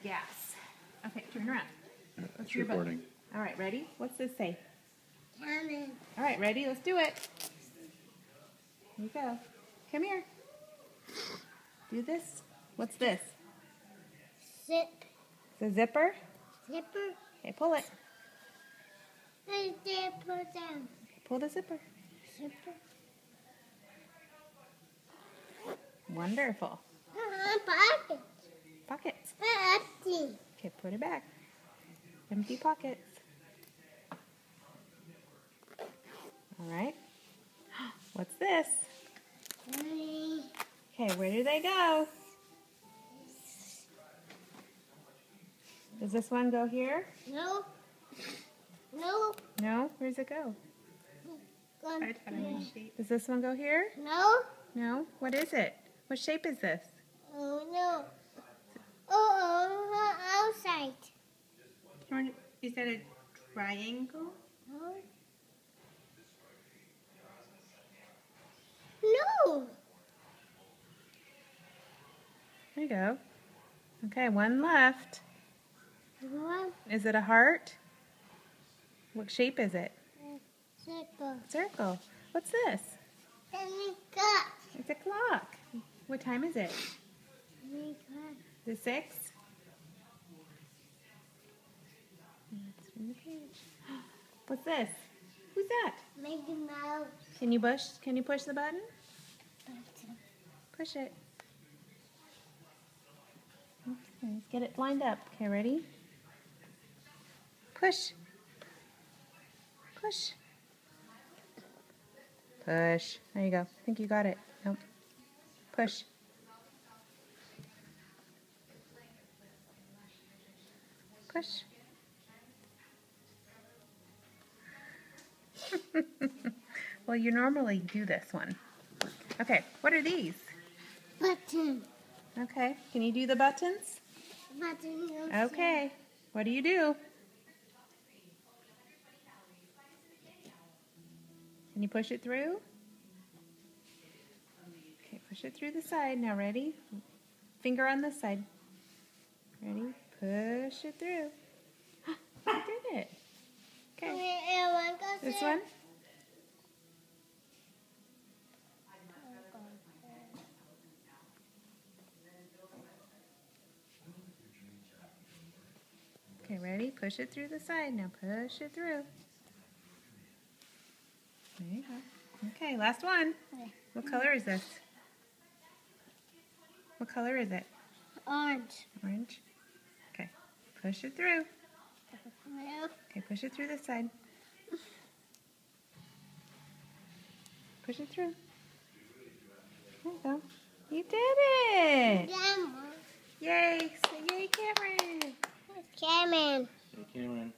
gas. Okay, turn around. That's recording. All right, ready? What's this say? Cameron. All right, ready? Let's do it. Here you go. Come here. Do this. What's this? Zip. It's a zipper. Zipper. Okay, pull it. Right there, put down. Pull the zipper. Zipper. Wonderful. Pocket. Pockets. Empty. Okay, put it back. Empty pockets. All right. What's this? Okay, where do they go? Does this one go here? No. No. No? Where does it go? Gone. Does this one go here? No. No? What is it? What shape is this? Oh, no. Oh, outside. Is that a triangle? No. No. There you go. Okay, one left. One Is it a heart? What shape is it? circle. Circle. What's this? Then we got. It's a clock. What time is it? We got. Is it 6? That's from the page. What's this? Who's that? Mickey Mouse. Can you push the button? Push it. Okay, let's get it lined up. Okay, ready? Push. Push. Push. There you go. I think you got it. Nope. Push. Push. Well, you normally do this one. Okay, what are these? Button. Okay, can you do the buttons? Button. Okay, what do you do? Can you push it through? Okay, push it through the side. Now ready? Finger on this side. Ready? Push it through. You did it. Okay, this one? Okay, ready? Push it through the side. Now push it through. There you go. Okay, last one. What color is this? What color is it? Orange. Orange. Okay, push it through. Okay, push it through this side. Push it through. There you go. You did it! Yay! Say yay, Cameron! Cameron. Hey, Cameron.